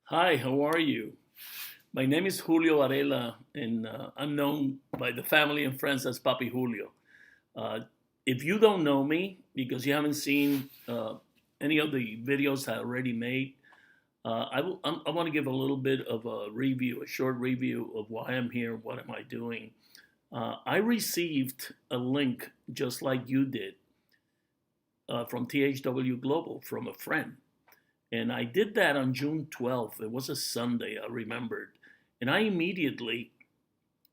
Hi, how are you? My name is Julio Varela, and I'm known by the family and friends as Julio. Uh, if you don't know me because you haven't seen any of the videos I already made, I want to give a little bit of a review, a short review of why I'm here, what am I doing. I received a link just like you did from THW Global from a friend. And I did that on June 12th. It was a Sunday, I remembered. And I immediately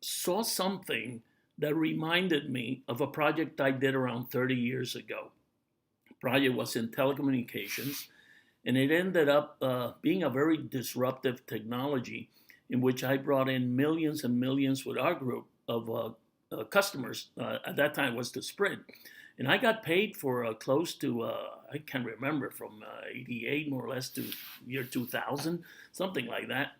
saw something that reminded me of a project I did around 30 years ago. The project was in telecommunications, and it ended up being a very disruptive technology in which I brought in millions and millions with our group of customers. At that time, was to Sprint. And I got paid for close to, I can't remember, from 88 more or less to year 2000, something like that,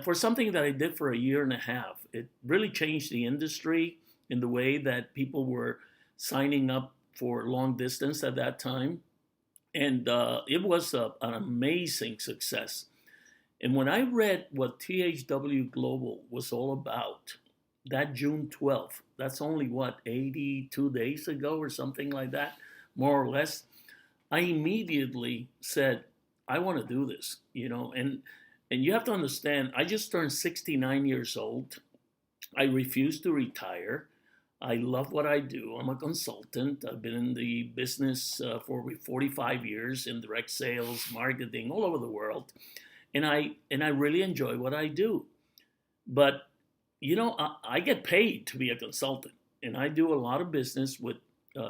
for something that I did for a year and a half. It really changed the industry in the way that people were signing up for long distance at that time. And it was an amazing success. And when I read what THW Global was all about, that June 12th, that's only what, 82 days ago or something like that, more or less, I immediately said, I want to do this, and you have to understand, I just turned 69 years old. I refuse to retire. I love what I do. I'm a consultant. I've been in the business for 45 years in direct sales, marketing, all over the world. And I really enjoy what I do. But I get paid to be a consultant, and I do a lot of business with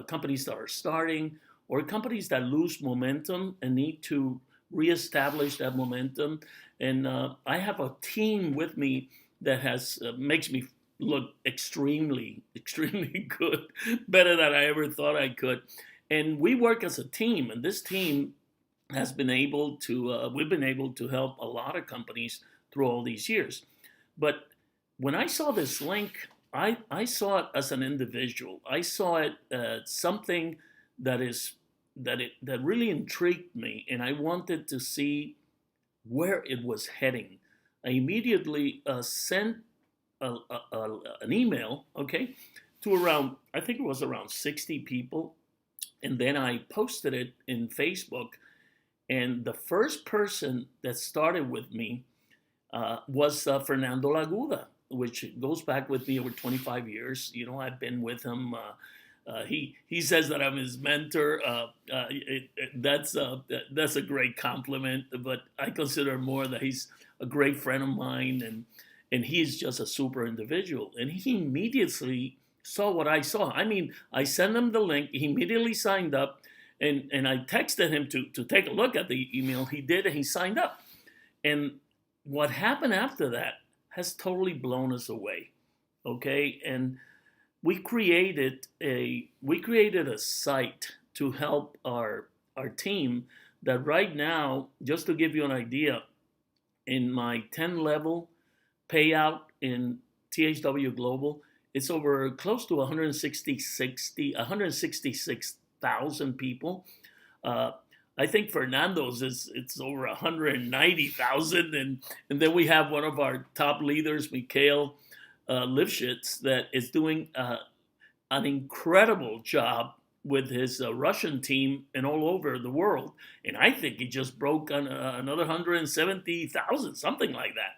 companies that are starting or companies that lose momentum and need to reestablish that momentum. And I have a team with me that has makes me look extremely, extremely good, better than I ever thought I could. And we work as a team, and this team has been able to we've been able to help a lot of companies through all these years. But when I saw this link, I saw it as an individual. I saw it something that is that really intrigued me, and I wanted to see where it was heading. I immediately sent an email, okay, to around, I think it was around 60 people, and then I posted it in Facebook. And the first person that started with me was Fernando Laguda, which goes back with me over 25 years. I've been with him. He says that I'm his mentor. That's a great compliment, but I consider more that he's a great friend of mine, and he's just a super individual. And he immediately saw what I saw. I mean, I sent him the link. He immediately signed up, and I texted him to take a look at the email. He did, and he signed up. And what happened after that has totally blown us away. Okay, and we created a site to help our team that right now, just to give you an idea, in my 10 level payout in THW Global, it's over close to 166,000 people. Uh, I think Fernando's it's over 190,000, and then we have one of our top leaders, Mikhail Lifshitz, that is doing an incredible job with his Russian team and all over the world. And I think he just broke on another 170,000, something like that.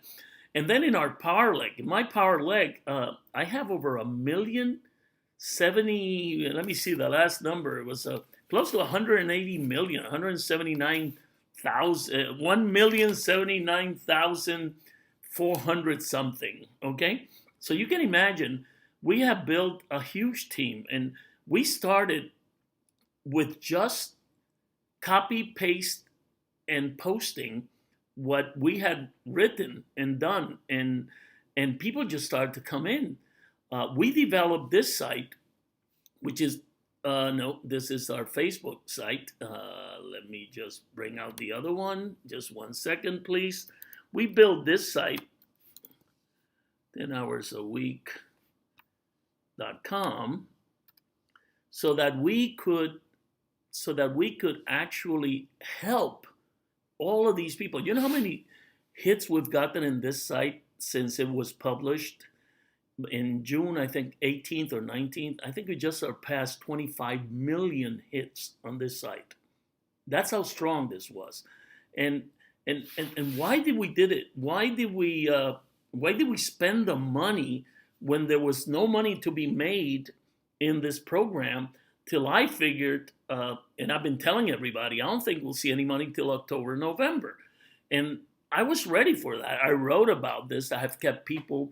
And then in our power leg, in my power leg, I have over 1,070. Let me see the last number. It was close to 180 million, 179,000, 1,079,400 something. Okay, so you can imagine we have built a huge team, and we started with just copy, paste, and posting what we had written and done, and people just started to come in. We developed this site, which is no, this is our Facebook site. Let me just bring out the other one. Just 1 second, please. We built this site, 10 hours a week.com, so that we could actually help all of these people. You know how many hits we've gotten in this site since it was published in June, I think 18th or 19th. I think we just surpassed 25 million hits on this site. That's how strong this was. And why did we did it? Why did we spend the money when there was no money to be made in this program? Till I figured, and I've been telling everybody, I don't think we'll see any money till October, November. And I was ready for that. I wrote about this. I have kept people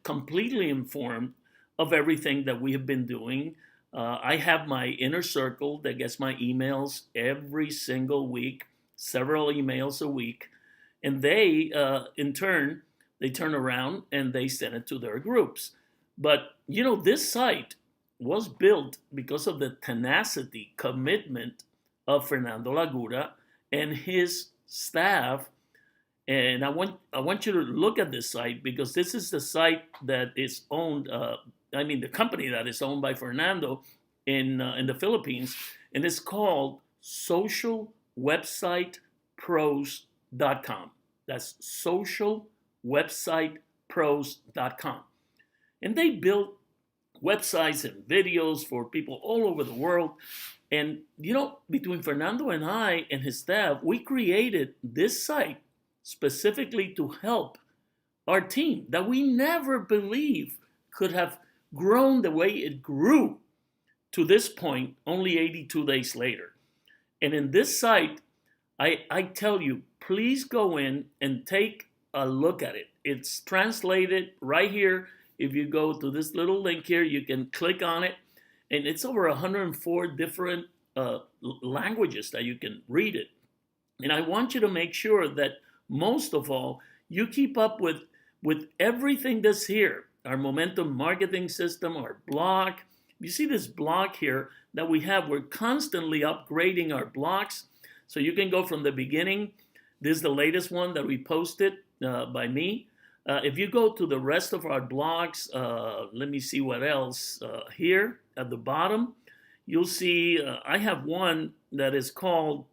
completely informed of everything that we have been doing. I have my inner circle that gets my emails every single week, several emails a week. And they, in turn, they turn around and they send it to their groups. But, you know, this site was built because of the tenacity, commitment of Fernando Lagura and his staff. And I want you to look at this site, because this is the site that is owned, the company that is owned by Fernando in the Philippines, and it's called socialwebsitepros.com. That's socialwebsitepros.com. And they built websites and videos for people all over the world. And, you know, between Fernando and I and his staff, we created this site specifically to help our team that we never believed could have grown the way it grew to this point, only 82 days later. And in this site, I tell you, please go in and take a look at it. It's translated right here. If you go to this little link here, you can click on it. And it's over 104 different languages that you can read it. And I want you to make sure that most of all, you keep up with everything that's here. Our momentum marketing system, our blog. You see this blog here that we have. We're constantly upgrading our blogs. So you can go from the beginning. This is the latest one that we posted by me. If you go to the rest of our blogs, let me see what else. Here at the bottom, you'll see I have one that is called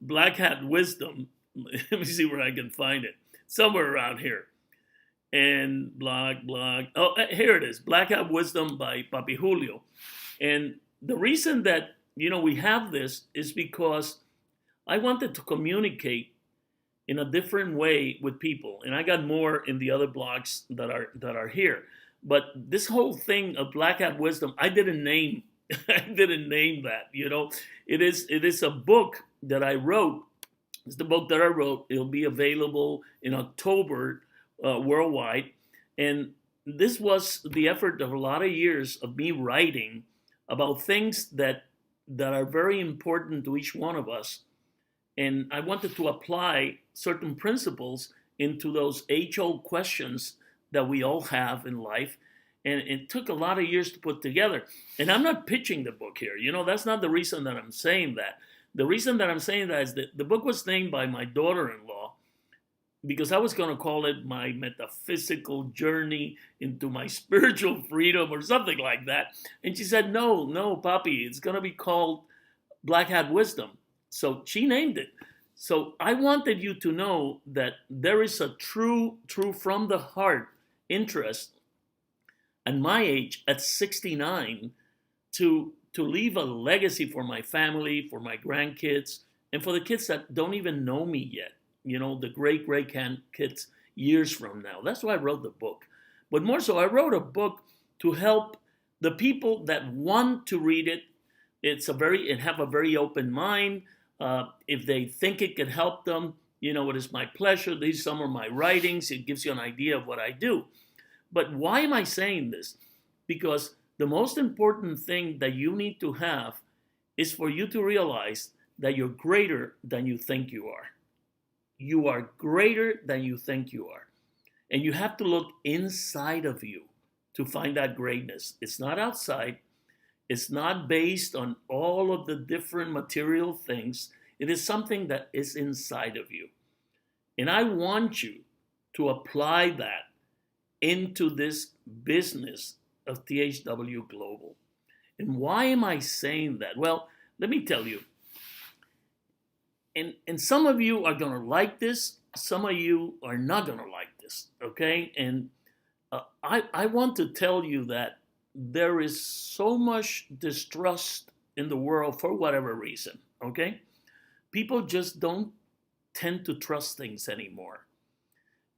Black Hat Wisdom. Let me see where I can find it. Somewhere around here. And blog. Oh, here it is. Black Hat Wisdom by papijulio. And the reason that, you know, we have this is because I wanted to communicate in a different way with people. And I got more in the other blogs that are here. But this whole thing of Black Hat Wisdom, I didn't name that, you know. It is a book that I wrote. It's the book that I wrote. It'll be available in October worldwide. And this was the effort of a lot of years of me writing about things that are very important to each one of us. And I wanted to apply certain principles into those age-old questions that we all have in life. And it took a lot of years to put together. And I'm not pitching the book here. You know, that's not the reason that I'm saying that. The reason that I'm saying that is that the book was named by my daughter-in-law because I was going to call it My Metaphysical Journey into My Spiritual Freedom or something like that. And she said, no, Papi, it's going to be called Black Hat Wisdom. So she named it. So I wanted you to know that there is a true from the heart interest at my age, at 69, to leave a legacy for my family, for my grandkids, and for the kids that don't even know me yet. You know, the great kids years from now. That's why I wrote the book. But more so, I wrote a book to help the people that want to read it. And have a very open mind. If they think it can help them, you know, it is my pleasure. These are some of my writings. It gives you an idea of what I do. But why am I saying this? Because the most important thing that you need to have is for you to realize that you're greater than you think you are. You are greater than you think you are. And you have to look inside of you to find that greatness. It's not outside. It's not based on all of the different material things. It is something that is inside of you. And I want you to apply that into this business of THW Global. And why am I saying that? Well, let me tell you. and some of you are going to like this. Some of you are not going to like this, okay? And I want to tell you that there is so much distrust in the world for whatever reason, okay? People just don't tend to trust things anymore.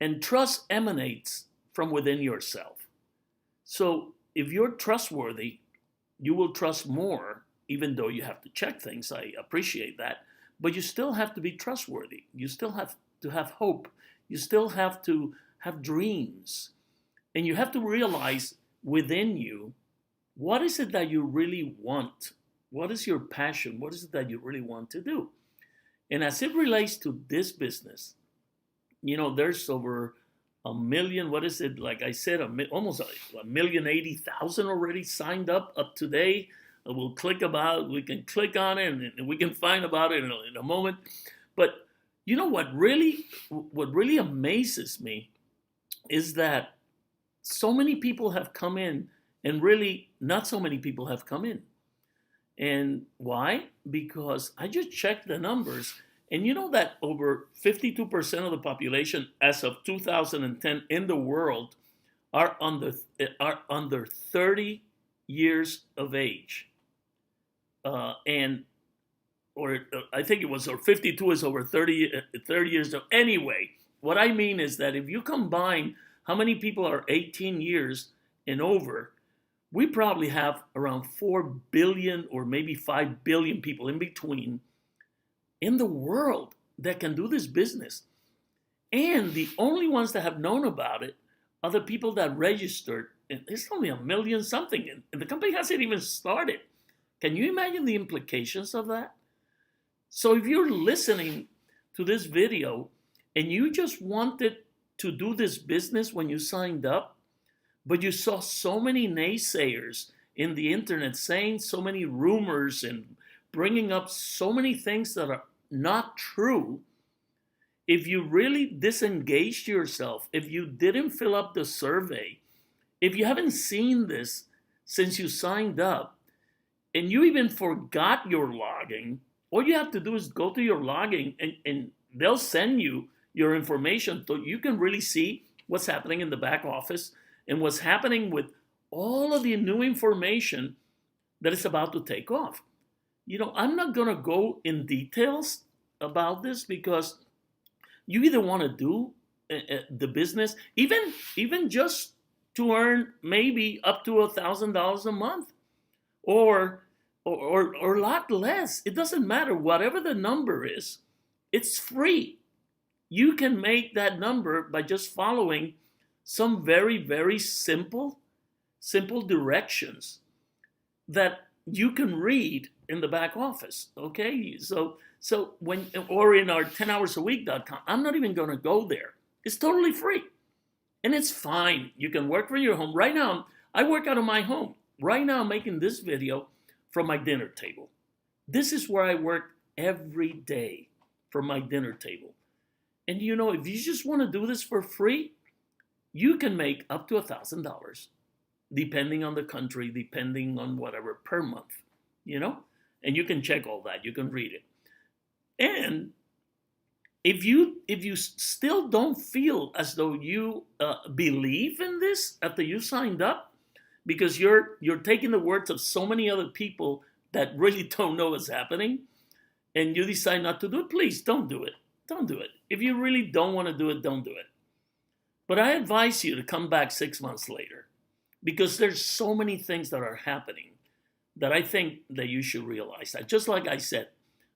And trust emanates from within yourself. So if you're trustworthy, you will trust more, even though you have to check things. I appreciate that. But you still have to be trustworthy. You still have to have hope. You still have to have dreams. And you have to realize within you, what is it that you really want? What is your passion? What is it that you really want to do? And as it relates to this business, you know, there's over a million, what is it? Like I said, almost 1,080,000 already signed up today. We can click on it and we can find about it in a moment. But you know what really amazes me is that so many people have come in and really not so many people have come in. And why? Because I just checked the numbers, and you know that over 52% of the population as of 2010 in the world are under 30 years of age. I think it was, or 52 is over 30 years. Anyway, what I mean is that if you combine how many people are 18 years and over, we probably have around 4 billion or maybe 5 billion people in between in the world that can do this business. And the only ones that have known about it are the people that registered. And it's only 1 million something, and the company hasn't even started. Can you imagine the implications of that? So if you're listening to this video and you just wanted to do this business when you signed up, but you saw so many naysayers in the internet saying so many rumors and bringing up so many things that are not true, if you really disengaged yourself, if you didn't fill up the survey, if you haven't seen this since you signed up, and you even forgot your logging, all you have to do is go to your logging and they'll send you your information so you can really see what's happening in the back office and what's happening with all of the new information that is about to take off. You know, I'm not going to go in details about this because you either want to do the business, even just to earn maybe up to $1,000 a month, or a lot less. It doesn't matter. Whatever the number is, it's free. You can make that number by just following some very, very simple directions that you can read in the back office. Okay, so when, or in our 10hoursAweek.com, I'm not even going to go there. It's totally free, and it's fine. You can work from your home. Right now, I work out of my home. Right now, I'm making this video from my dinner table. This is where I work every day, from my dinner table. And you know, if you just want to do this for free, you can make up to $1,000, depending on the country, depending on whatever, per month, you know? And you can check all that, you can read it. And if you still don't feel as though you believe in this after you signed up, because you're taking the words of so many other people that really don't know what's happening, and you decide not to do it, please don't do it. Don't do it. If you really don't want to do it, don't do it. But I advise you to come back 6 months later, because there's so many things that are happening that I think that you should realize that. Just like I said,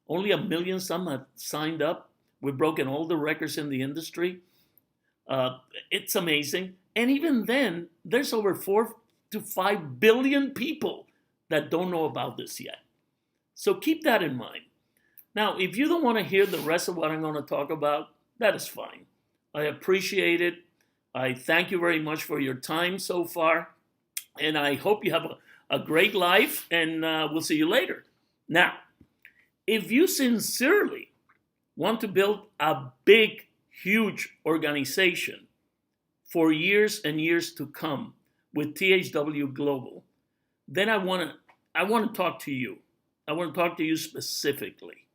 only 1 million some have signed up. We've broken all the records in the industry. It's amazing. And even then, there's over 4 to 5 billion people that don't know about this yet. So keep that in mind. Now, if you don't want to hear the rest of what I'm going to talk about, that is fine. I appreciate it. I thank you very much for your time so far. And I hope you have a great life, and we'll see you later. Now, if you sincerely want to build a big, huge organization for years and years to come with THW Global, then I want to talk to you. I want to talk to you specifically.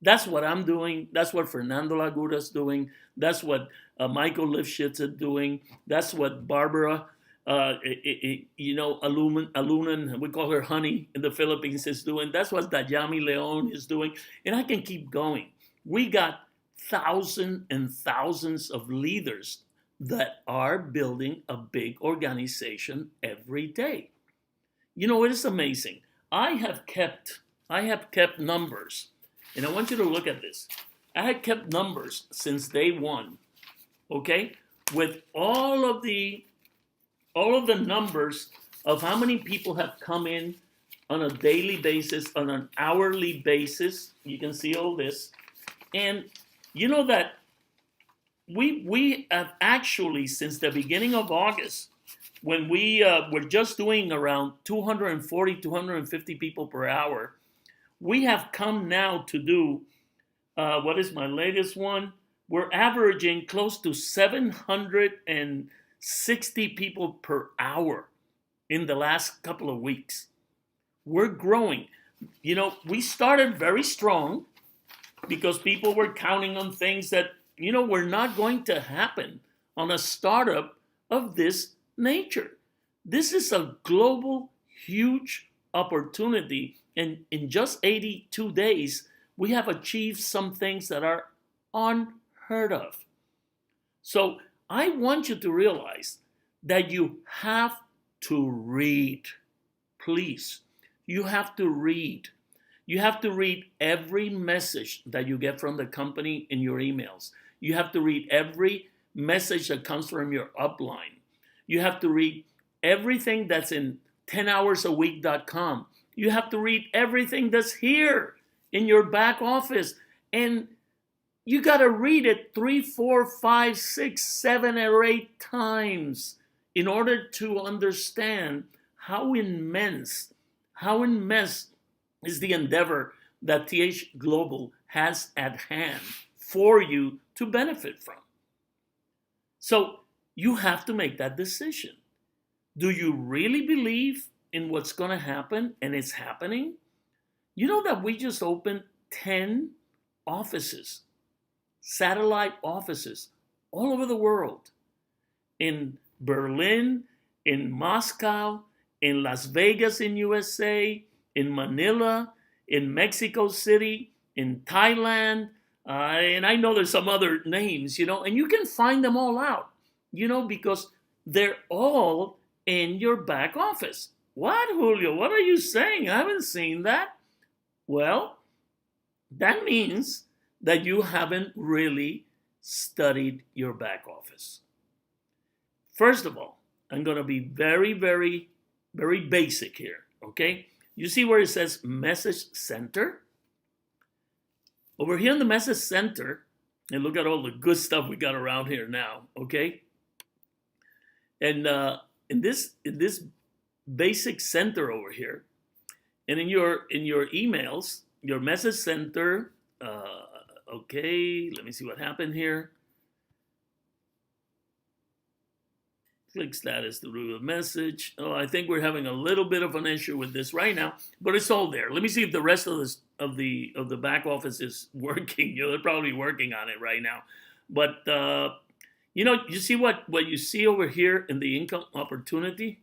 That's what I'm doing. That's what Fernando Lagura's doing. That's what Michael Lifshitz is doing. That's what Barbara, Alunan, we call her Honey in the Philippines, is doing. That's what Dayami Leon is doing. And I can keep going. We got thousands and thousands of leaders that are building a big organization every day. You know, it is amazing. I have kept numbers, and I want you to look at this. I had kept numbers since day one, okay, with all of the numbers of how many people have come in on a daily basis, on an hourly basis. You can see all this, and you know that we have actually, since the beginning of August, when we were just doing around 240, 250 people per hour, we have come now to do, what is my latest one? We're averaging close to 760 people per hour in the last couple of weeks. We're growing. You know, we started very strong because people were counting on things that, you know, were not going to happen on a startup of this nature. This is a global, huge opportunity. And in just 82 days, we have achieved some things that are unheard of. So I want you to realize that you have to read. Please, you have to read. You have to read every message that you get from the company in your emails. You have to read every message that comes from your upline. You have to read everything that's in 10hoursAweek.com. You have to read everything that's here in your back office. And you got to read it 3, 4, 5, 6, 7, or 8 times in order to understand how immense is the endeavor that TH Global has at hand for you to benefit from. So you have to make that decision. Do you really believe in what's going to happen and it's happening? You know that we just opened 10 offices, satellite offices all over the world. In Berlin, in Moscow, in Las Vegas in USA, in Manila, in Mexico City, in Thailand, and I know there's some other names, you know, and you can find them all out, you know, because they're all in your back office. What, Julio? What are you saying? I haven't seen that. Well, that means that you haven't really studied your back office. First of all, I'm going to be very, very, very basic here, okay? You see where it says Message Center? Over here in the Message Center, and look at all the good stuff we got around here now, okay? And in this basic center over here, and in your emails, your Message Center, okay, let me see what happened here. Click status to read a message. Oh, I think we're having a little bit of an issue with this right now, but it's all there. Let me see if the rest of this of the back office is working. You know, they're probably working on it right now. But you know, you see what you see over here in the income opportunity,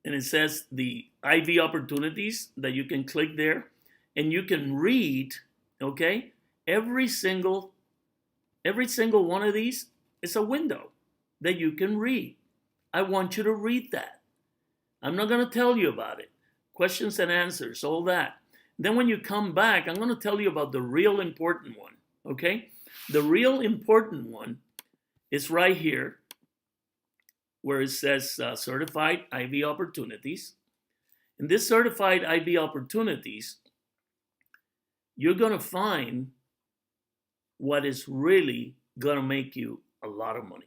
and it says the IV opportunities that you can click there, and you can read. Okay, every single one of these is a window that you can read. I want you to read that. I'm not going to tell you about it. Questions and answers, all that. Then when you come back, I'm going to tell you about the real important one, okay? The real important one is right here where it says Certified IV Opportunities. In this Certified IV Opportunities, you're going to find what is really going to make you a lot of money.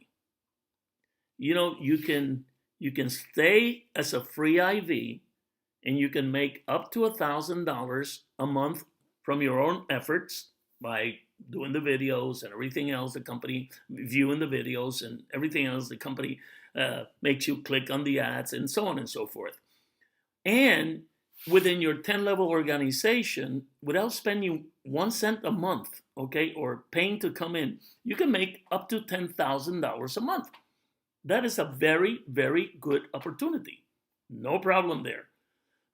You know, you can stay as a free IV and you can make up to $1,000 a month from your own efforts by doing the videos and everything else, the company viewing the videos and everything else, the company makes you click on the ads and so on and so forth. And within your 10-level organization, without spending 1 cent a month, okay, or paying to come in, you can make up to $10,000 a month. That is a very, very good opportunity. No problem there.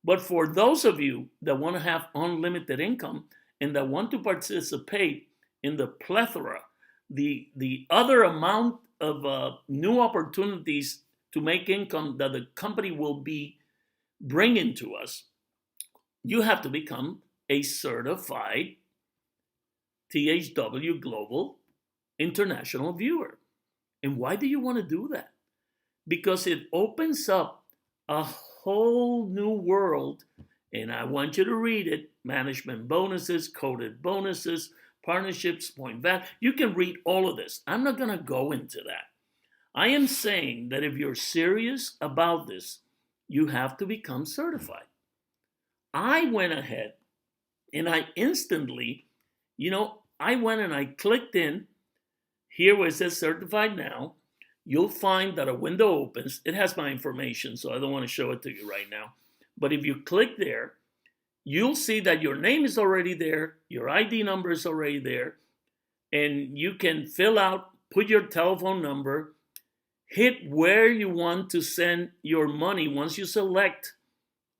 But for those of you that want to have unlimited income and that want to participate in the plethora, the other amount of new opportunities to make income that the company will be bringing to us, you have to become a certified THW Global international viewer. And why do you want to do that? Because it opens up a whole new world, and I want you to read it: management bonuses, coded bonuses, partnerships, point value. You can read all of this. I'm not going to go into that. I am saying that if you're serious about this, you have to become certified. I went ahead and I instantly, I went and I clicked in here where it says certified now. You'll find that a window opens. It has my information, so I don't want to show it to you right now. But if you click there, you'll see that your name is already there, your ID number is already there, and you can fill out, put your telephone number, hit where you want to send your money. Once you select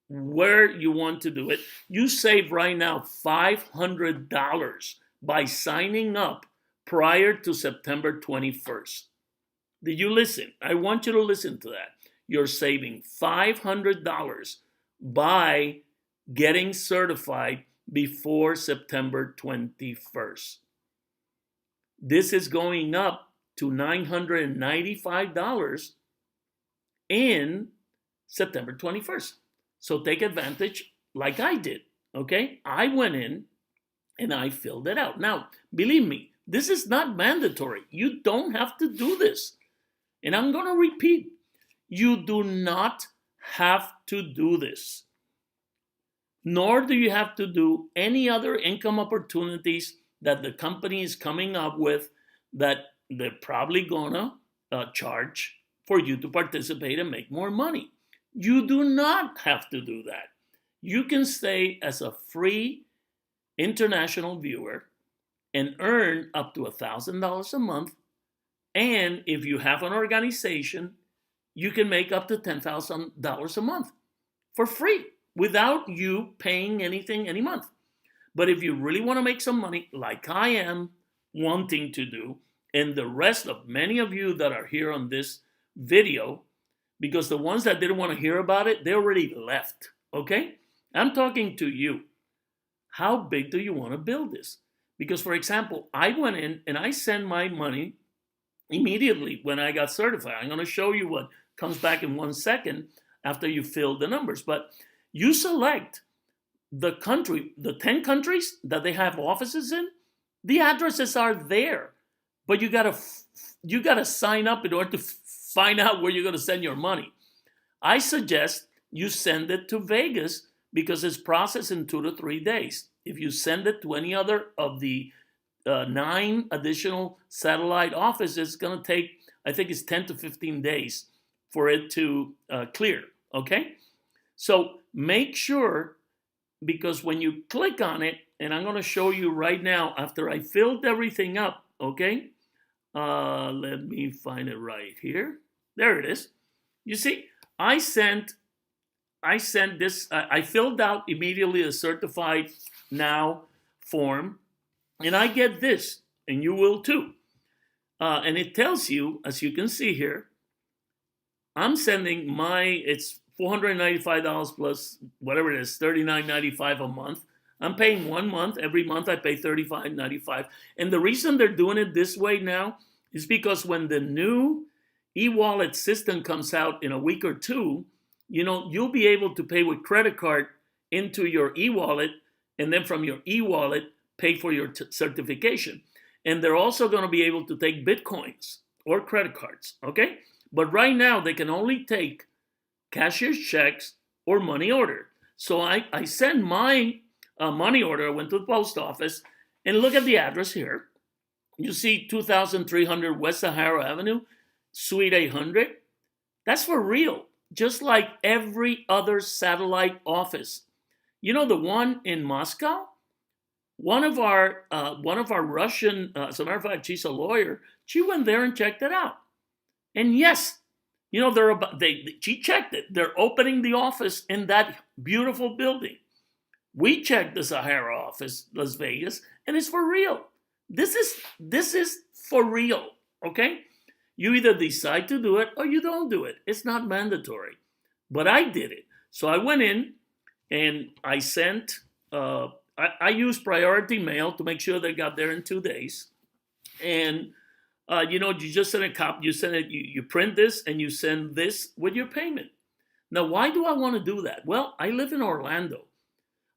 where you want to do it, you save right now $500 by signing up prior to September 21st. Did you listen? I want you to listen to that. You're saving $500 by getting certified before September 21st. This is going up to $995 in September 21st. So take advantage like I did, okay? I went in and I filled it out. Now, believe me, this is not mandatory. You don't have to do this. And I'm going to repeat, you do not have to do this. Nor do you have to do any other income opportunities that the company is coming up with that they're probably going to charge for you to participate and make more money. You do not have to do that. You can stay as a free international viewer and earn up to $1,000 a month. And if you have an organization, you can make up to $10,000 a month for free without you paying anything any month. But if you really want to make some money, like I am wanting to do, and the rest of many of you that are here on this video, because the ones that didn't want to hear about it, they already left, okay? I'm talking to you. How big do you want to build this? Because, for example, I went in and I sent my money immediately when I got certified. I'm going to show you what comes back in 1 second after you fill the numbers. But you select the country, the 10 countries that they have offices in. The addresses are there, but you gotta sign up in order to find out where you're going to send your money. I suggest you send it to Vegas because it's processed in 2 to 3 days. If you send it to any other of the 9 additional satellite offices, it's going to take, I think it's 10 to 15 days for it to clear, okay? So make sure, because when you click on it, and I'm going to show you right now after I filled everything up, okay? Let me find it right here. There it is. You see, I sent this, I filled out immediately a certified now form, and I get this, and you will too. And it tells you, as you can see here, I'm sending it's $495 plus whatever it is, $39.95 a month. I'm paying 1 month. Every month I pay $35.95. And the reason they're doing it this way now is because when the new e-wallet system comes out in a week or two, you'll be able to pay with credit card into your e-wallet, and then from your e-wallet, pay for your certification. And they're also going to be able to take Bitcoins or credit cards, okay? But right now, they can only take cashier's checks or money order. So I send my money order. I went to the post office, and look at the address here. You see 2300 West Sahara Avenue, Suite 800. That's for real, just like every other satellite office. You know the one in Moscow? One of our Russian, as a matter of fact, she's a lawyer. She went there and checked it out. And yes, you know, she checked it. They're opening the office in that beautiful building. We checked the Sahara office, Las Vegas, and it's for real. This is for real, okay? You either decide to do it or you don't do it. It's not mandatory. But I did it. So I went in and I sent, I used priority mail to make sure they got there in 2 days. And you know, you just send a copy, you send it, you print this and you send this with your payment. Now, why do I want to do that? Well, I live in Orlando.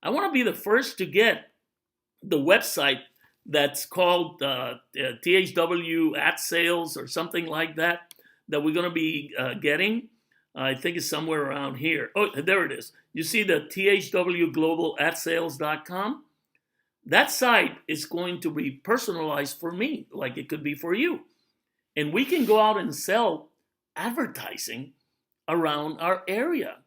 I want to be the first to get the website that's called THW ad sales or something like that we're going to be getting. I think it's somewhere around here. Oh, there it is. You see the THW Global ad sales.com? That site is going to be personalized for me, like it could be for you. And we can go out and sell advertising around our area,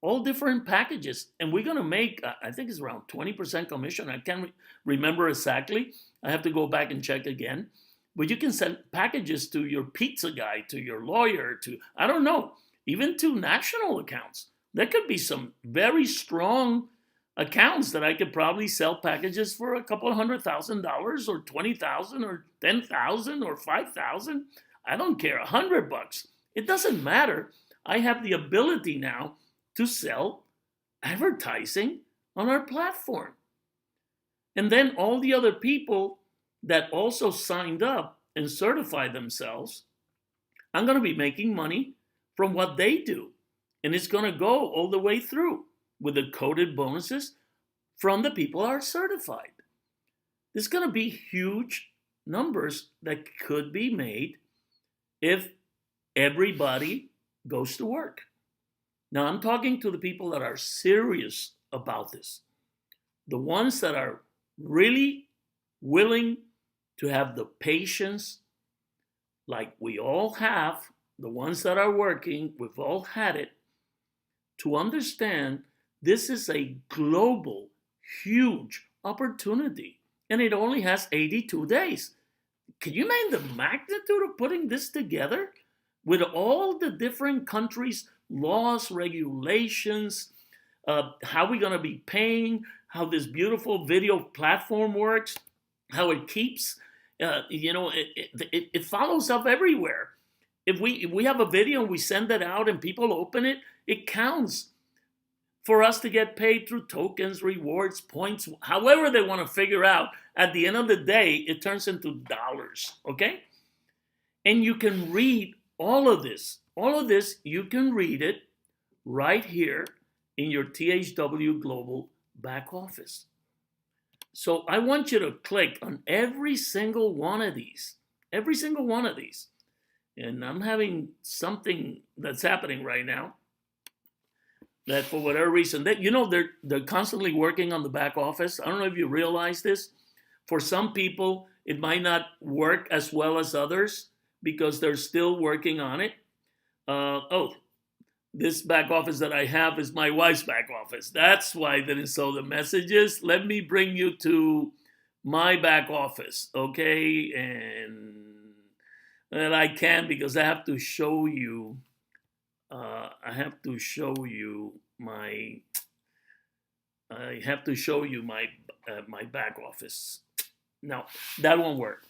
all different packages. And we're going to make, I think it's around 20% commission. I can't remember exactly. I have to go back and check again. But you can send packages to your pizza guy, to your lawyer, to, I don't know, even to national accounts. There could be some very strong accounts that I could probably sell packages for a couple of $100,000 or 20,000 or 10,000 or 5,000. I don't care, $100. It doesn't matter. I have the ability now to sell advertising on our platform. And then all the other people that also signed up and certified themselves, I'm going to be making money from what they do. And it's going to go all the way through with the coded bonuses from the people that are certified. There's going to be huge numbers that could be made if everybody goes to work. Now, I'm talking to the people that are serious about this, the ones that are really willing to have the patience, like we all have, the ones that are working, we've all had it, to understand this is a global, huge opportunity, and it only has 82 days. Can you imagine the magnitude of putting this together with all the different countries' laws, regulations, how we're going to be paying, how this beautiful video platform works, how it keeps, it follows up everywhere. If we have a video and we send it out and people open it, it counts for us to get paid through tokens, rewards, points, however they want to figure out. At the end of the day, it turns into dollars, okay? And you can read all of this. All of this, you can read it right here in your THW Global back office. So I want you to click on every single one of these. Every single one of these. And I'm having something that's happening right now that for whatever reason, they're constantly working on the back office. I don't know if you realize this. For some people, it might not work as well as others because they're still working on it. This back office that I have is my wife's back office. That's why I didn't show the messages. Let me bring you to my back office, okay? And I can't because I have to show you. I have to show you my back office. No, that won't work.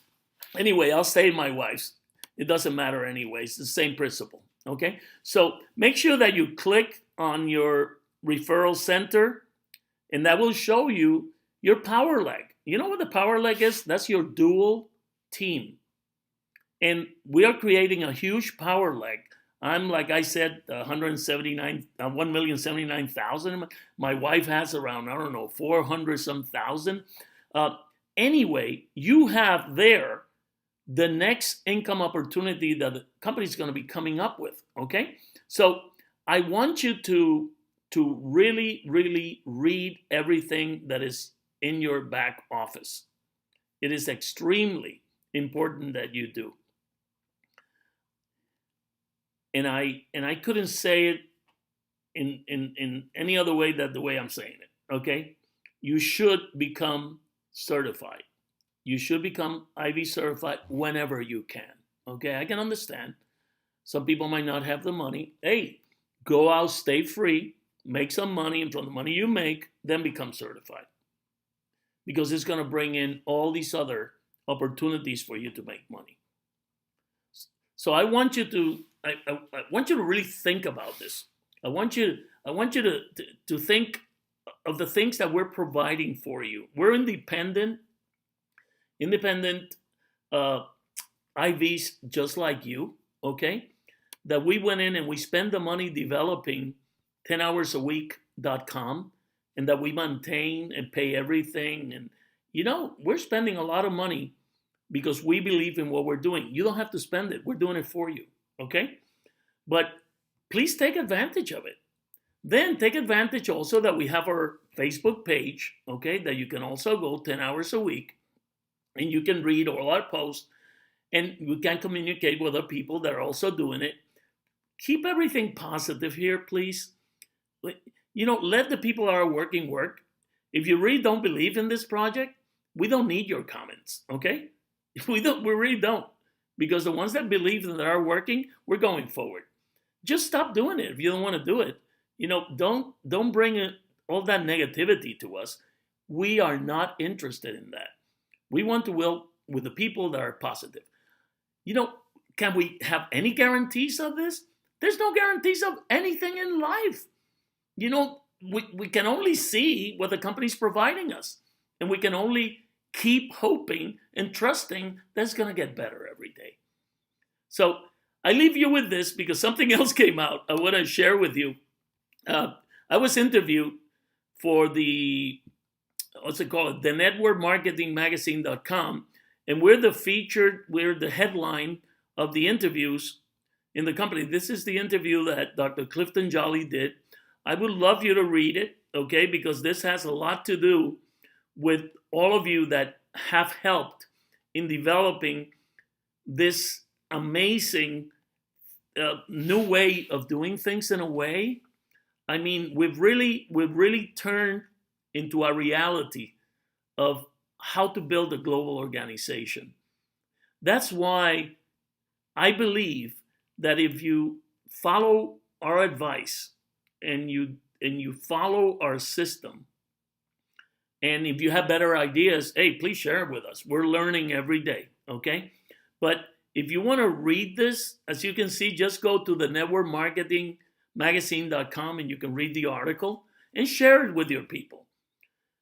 Anyway, I'll stay in my wife's. It doesn't matter anyway. It's the same principle. Okay? So make sure that you click on your referral center, and that will show you your power leg. You know what the power leg is? That's your dual team. And we are creating a huge power leg. I'm, like I said, 1,079,000. My wife has around, 400 some thousand. Anyway, you have there the next income opportunity that the company is going to be coming up with, okay? So I want you to really, really read everything that is in your back office. It is extremely important that you do. And I couldn't say it in any other way than the way I'm saying it. okay, you should become certified. You should become IV certified whenever you can. Okay, I can understand. Some people might not have the money. Hey, go out, stay free, make some money, and from the money you make, then become certified. Because it's going to bring in all these other opportunities for you to make money. So I want you to really think about this. I want you to think of the things that we're providing for you. We're independent IVs just like you, okay? That we went in and we spend the money developing 10hoursAweek.com, and that we maintain and pay everything. And, we're spending a lot of money because we believe in what we're doing. You don't have to spend it. We're doing it for you, okay? But please take advantage of it. Then take advantage also that we have our Facebook page, okay, that you can also go 10 hours a week, and you can read all our posts, and you can communicate with other people that are also doing it. Keep everything positive here, please. Let the people that are working work. If you really don't believe in this project, we don't need your comments, okay? We really don't. Because the ones that believe that are working, we're going forward. Just stop doing it if you don't want to do it. Don't bring all that negativity to us. We are not interested in that. We want to work with the people that are positive. Can we have any guarantees of this? There's no guarantees of anything in life. We can only see what the company's providing us. And we can only keep hoping and trusting that it's going to get better every day. So I leave you with this because something else came out I want to share with you. I was interviewed for the networkmarketingmagazine.com, and we're the headline of the interviews in the company. This is the interview that Dr. Clifton Jolly did. I would love you to read it, okay, because this has a lot to do with all of you that have helped in developing this amazing new way of doing things in a way. I mean, we've really turned into a reality of how to build a global organization. That's why I believe that if you follow our advice and you follow our system, and if you have better ideas, hey, please share it with us. We're learning every day, okay? But if you want to read this, as you can see, just go to the networkmarketingmagazine.com and you can read the article and share it with your people.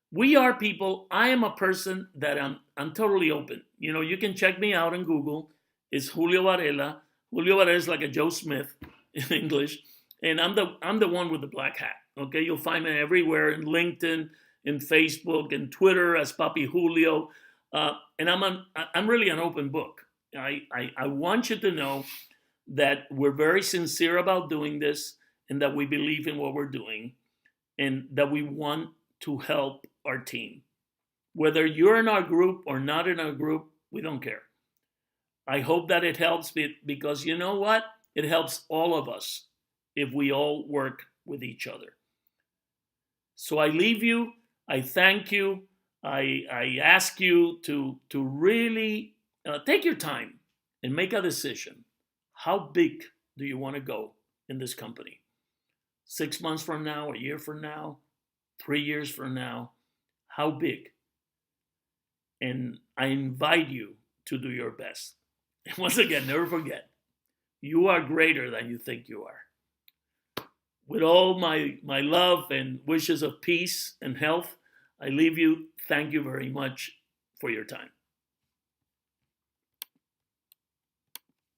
We are people. I am a person that I'm totally open. You can check me out on Google. It's Julio Varela. Julio Varela is like a Joe Smith in English. And I'm the one with the black hat. Okay, you'll find me everywhere in LinkedIn, in Facebook, and Twitter as papijulio. And I'm really an open book. I want you to know that we're very sincere about doing this, and that we believe in what we're doing, and that we want to help our team. Whether you're in our group or not in our group, we don't care. I hope that it helps, because you know what? It helps all of us if we all work with each other. So I leave you. I thank you. I ask you to really take your time and make a decision. How big do you want to go in this company? 6 months from now, a year from now, 3 years from now? How big? And I invite you to do your best. And once again, never forget, you are greater than you think you are. With all my love and wishes of peace and health, I leave you. Thank you very much for your time.